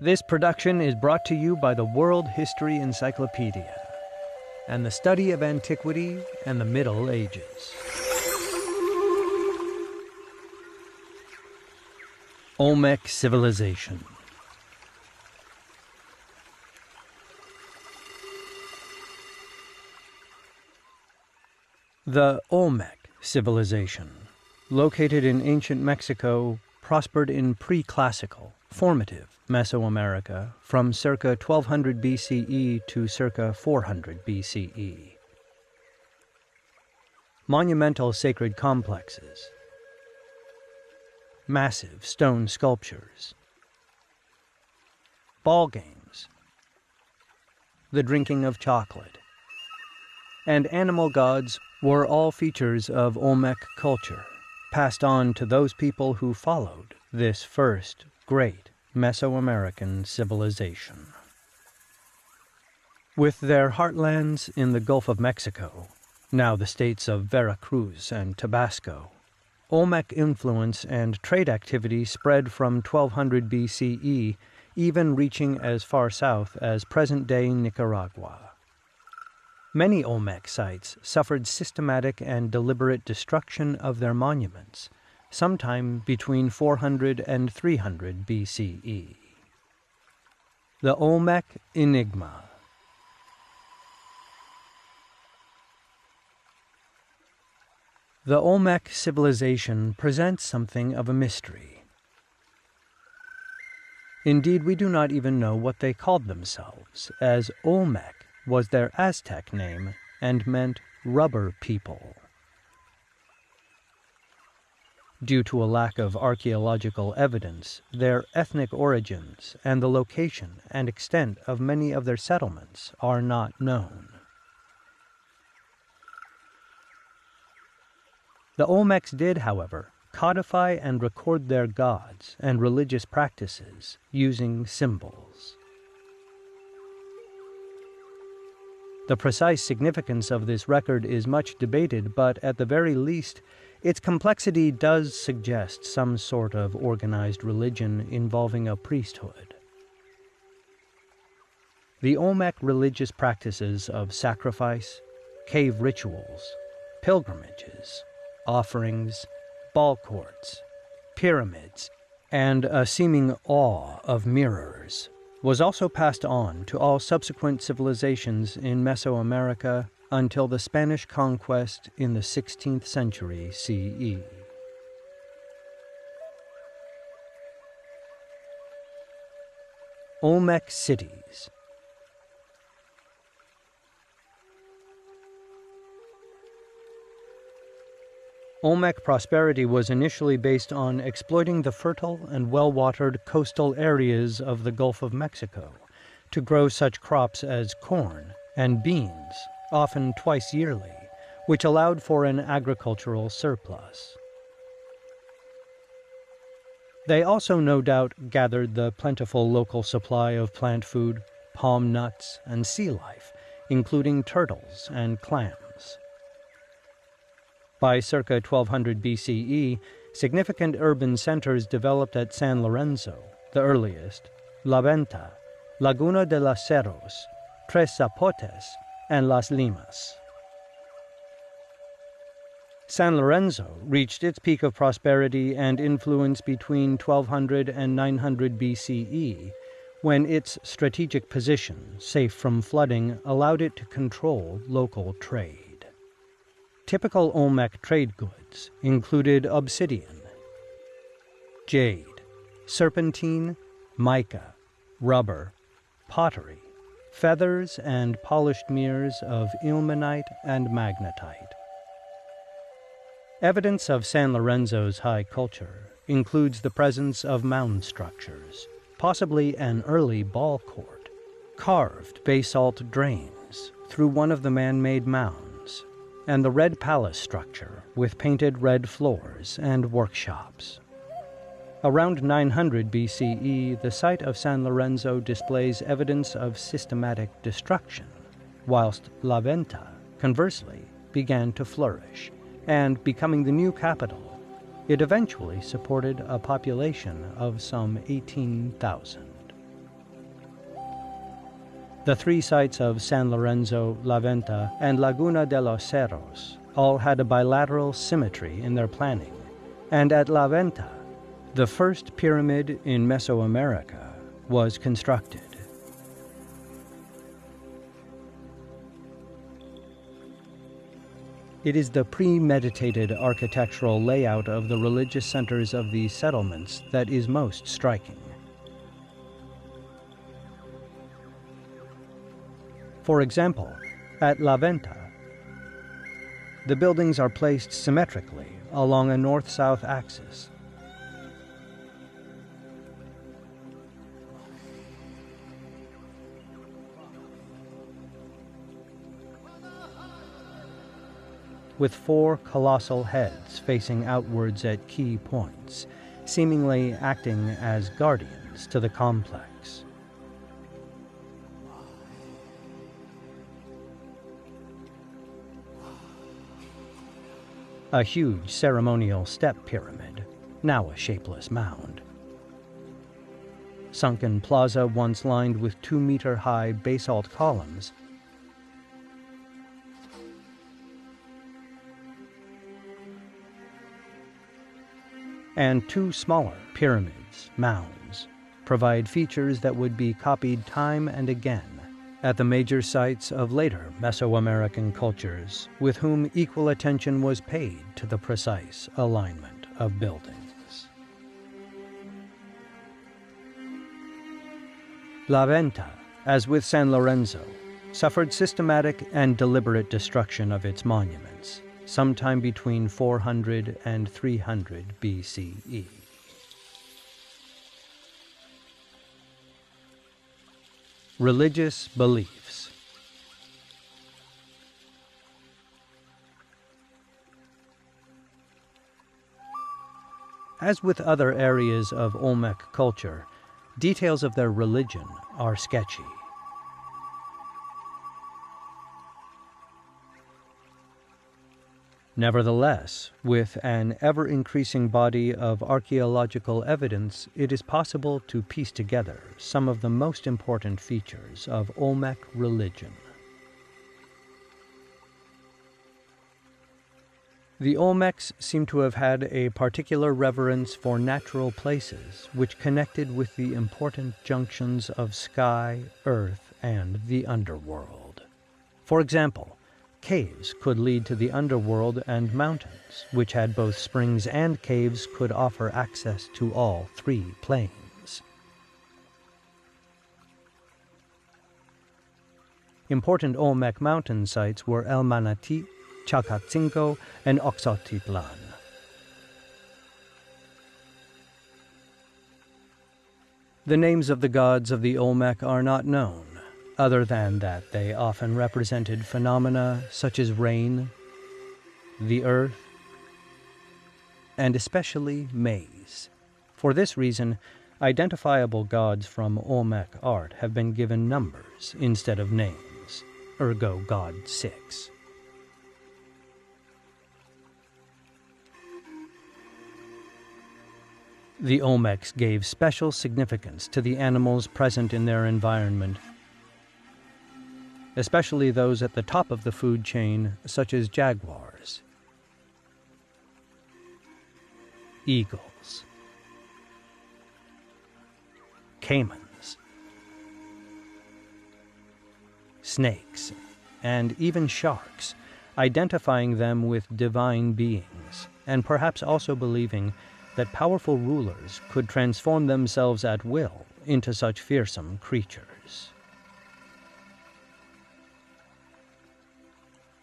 This production is brought to you by the World History Encyclopedia and the study of antiquity and the Middle Ages. Olmec civilization. The Olmec civilization, located in ancient Mexico, prospered in pre-classical, formative Mesoamerica from circa 1200 BCE to circa 400 BCE. Monumental sacred complexes, massive stone sculptures, ball games, the drinking of chocolate, and animal gods were all features of Olmec culture, passed on to those people who followed this first great Mesoamerican civilization. With their heartlands in the Gulf of Mexico, now the states of Veracruz and Tabasco, Olmec influence and trade activity spread from 1200 BCE, even reaching as far south as present-day Nicaragua. Many Olmec sites suffered systematic and deliberate destruction of their monuments, sometime between 400 and 300 BCE. The Olmec Enigma. The Olmec civilization presents something of a mystery. Indeed, we do not even know what they called themselves, as Olmec was their Aztec name and meant rubber people. Due to a lack of archaeological evidence, their ethnic origins and the location and extent of many of their settlements are not known. The Olmecs did, however, codify and record their gods and religious practices using symbols. The precise significance of this record is much debated, but at the very least, its complexity does suggest some sort of organized religion involving a priesthood. The Olmec religious practices of sacrifice, cave rituals, pilgrimages, offerings, ball courts, pyramids, and a seeming awe of mirrors was also passed on to all subsequent civilizations in Mesoamerica until the Spanish conquest in the 16th century CE. Olmec cities. Olmec prosperity was initially based on exploiting the fertile and well-watered coastal areas of the Gulf of Mexico to grow such crops as corn and beans, often twice yearly, which allowed for an agricultural surplus. They also no doubt gathered the plentiful local supply of plant food, palm nuts, and sea life, including turtles and clams. By circa 1200 BCE, significant urban centers developed at San Lorenzo, the earliest, La Venta, Laguna de los Cerros, Tres Zapotes, and Las Limas. San Lorenzo reached its peak of prosperity and influence between 1200 and 900 BCE, when its strategic position, safe from flooding, allowed it to control local trade. Typical Olmec trade goods included obsidian, jade, serpentine, mica, rubber, pottery, feathers, and polished mirrors of ilmenite and magnetite. Evidence of San Lorenzo's high culture includes the presence of mound structures, possibly an early ball court, carved basalt drains through one of the man-made mounds, and the Red Palace structure with painted red floors and workshops. Around 900 BCE, the site of San Lorenzo displays evidence of systematic destruction, whilst La Venta, conversely, began to flourish, and becoming the new capital, it eventually supported a population of some 18,000. The three sites of San Lorenzo, La Venta, and Laguna de los Cerros all had a bilateral symmetry in their planning, and at La Venta, the first pyramid in Mesoamerica was constructed. It is the premeditated architectural layout of the religious centers of these settlements that is most striking. For example, at La Venta, the buildings are placed symmetrically along a north-south axis. With four colossal heads facing outwards at key points, seemingly acting as guardians to the complex. A huge ceremonial step pyramid, now a shapeless mound. Sunken plaza once lined with 2-meter-high basalt columns, and two smaller pyramids, mounds, provide features that would be copied time and again at the major sites of later Mesoamerican cultures, with whom equal attention was paid to the precise alignment of buildings. La Venta, as with San Lorenzo, suffered systematic and deliberate destruction of its monuments, sometime between 400 and 300 BCE. Religious beliefs. As with other areas of Olmec culture, details of their religion are sketchy. Nevertheless, with an ever-increasing body of archaeological evidence, it is possible to piece together some of the most important features of Olmec religion. The Olmecs seem to have had a particular reverence for natural places, which connected with the important junctions of sky, earth, and the underworld. For example, caves could lead to the underworld, and mountains, which had both springs and caves, could offer access to all three planes. Important Olmec mountain sites were El Manatí, Chalcatzingo, and Oxotitlan. The names of the gods of the Olmec are not known, other than that they often represented phenomena such as rain, the earth, and especially maize. For this reason, identifiable gods from Olmec art have been given numbers instead of names, ergo God 6. The Olmecs gave special significance to the animals present in their environment, especially those at the top of the food chain, such as jaguars, eagles, caimans, snakes, and even sharks, identifying them with divine beings, and perhaps also believing that powerful rulers could transform themselves at will into such fearsome creatures.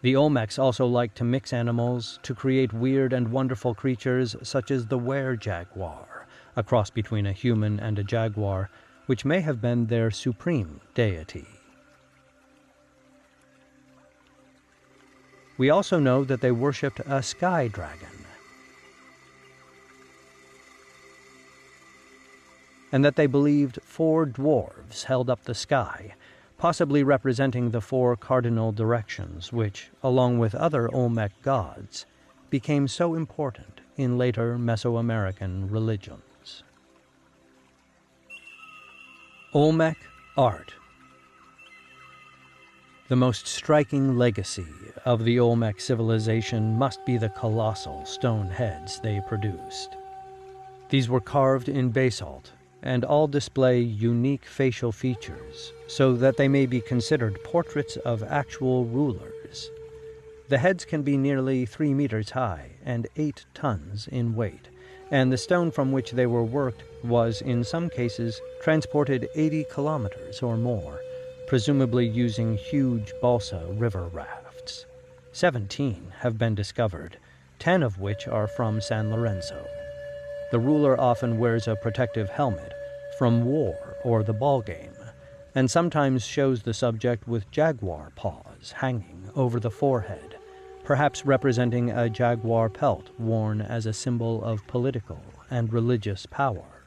The Olmecs also liked to mix animals to create weird and wonderful creatures such as the were-jaguar, a cross between a human and a jaguar, which may have been their supreme deity. We also know that they worshipped a sky dragon, and that they believed 4 dwarves held up the sky, possibly representing the 4 cardinal directions which, along with other Olmec gods, became so important in later Mesoamerican religions. Olmec art. The most striking legacy of the Olmec civilization must be the colossal stone heads they produced. These were carved in basalt and all display unique facial features so that they may be considered portraits of actual rulers. The heads can be nearly 3 meters high and 8 tons in weight, and the stone from which they were worked was, in some cases, transported 80 kilometers or more, presumably using huge balsa river rafts. 17 have been discovered, 10 of which are from San Lorenzo. The ruler often wears a protective helmet from war or the ball game, and sometimes shows the subject with jaguar paws hanging over the forehead, perhaps representing a jaguar pelt worn as a symbol of political and religious power.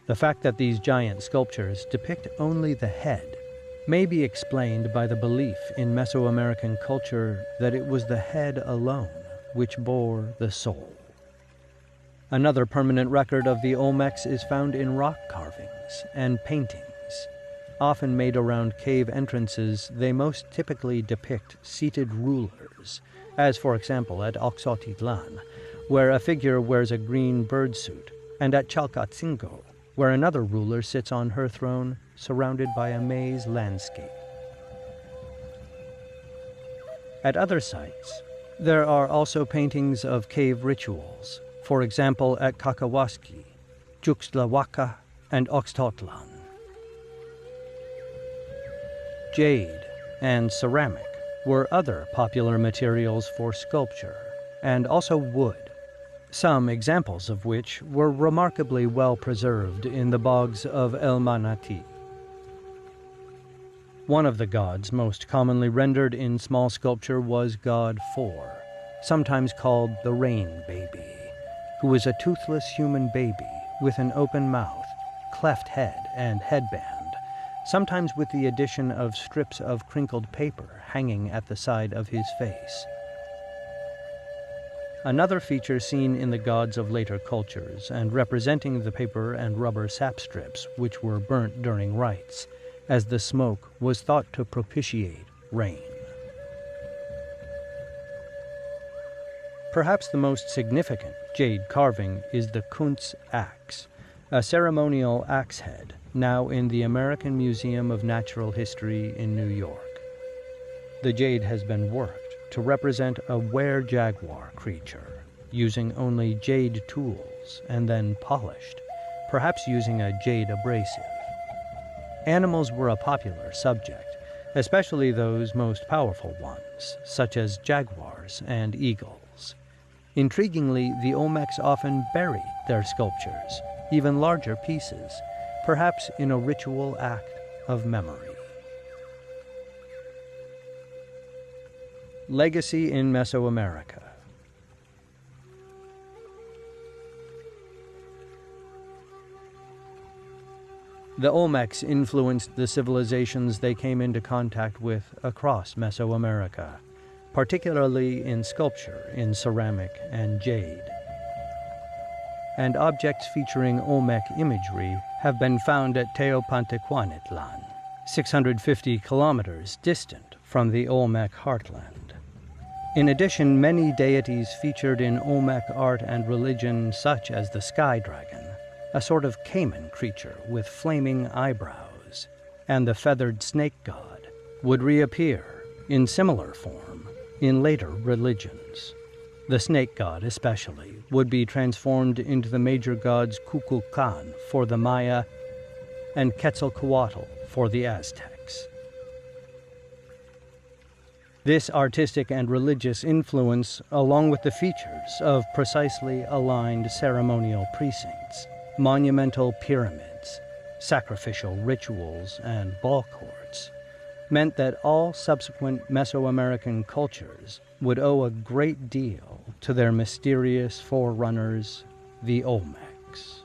The fact that these giant sculptures depict only the head may be explained by the belief in Mesoamerican culture that it was the head alone which bore the soul. Another permanent record of the Olmecs is found in rock carvings and paintings. Often made around cave entrances, they most typically depict seated rulers, as for example at Oxotitlan, where a figure wears a green bird suit, and at Chalcatzingo, where another ruler sits on her throne surrounded by a maize landscape. At other sites, there are also paintings of cave rituals, for example at Kakawaski, Juxtlahuaca, and Oxtotlan. Jade and ceramic were other popular materials for sculpture, and also wood, some examples of which were remarkably well preserved in the bogs of El Manati. One of the gods most commonly rendered in small sculpture was God 4, sometimes called the Rain Baby, who was a toothless human baby with an open mouth, cleft head, and headband, sometimes with the addition of strips of crinkled paper hanging at the side of his face. Another feature seen in the gods of later cultures and representing the paper and rubber sap strips which were burnt during rites, as the smoke was thought to propitiate rain. Perhaps the most significant jade carving is the Kuntz axe, a ceremonial axe head now in the American Museum of Natural History in New York. The jade has been worked to represent a were-jaguar creature, using only jade tools and then polished, perhaps using a jade abrasive. Animals were a popular subject, especially those most powerful ones, such as jaguars and eagles. Intriguingly, the Olmecs often buried their sculptures, even larger pieces, perhaps in a ritual act of memory. Legacy in Mesoamerica. The Olmecs influenced the civilizations they came into contact with across Mesoamerica, particularly in sculpture, in ceramic and jade. And objects featuring Olmec imagery have been found at Teopantecuanitlan, 650 kilometers distant from the Olmec heartland. In addition, many deities featured in Olmec art and religion, such as the sky dragon, a sort of caiman creature with flaming eyebrows, and the feathered snake god, would reappear in similar form in later religions. The snake god especially would be transformed into the major gods Kukulkan for the Maya and Quetzalcoatl for the Aztecs. This artistic and religious influence, along with the features of precisely aligned ceremonial precincts, monumental pyramids, sacrificial rituals, and ball courts, meant that all subsequent Mesoamerican cultures would owe a great deal to their mysterious forerunners, the Olmecs.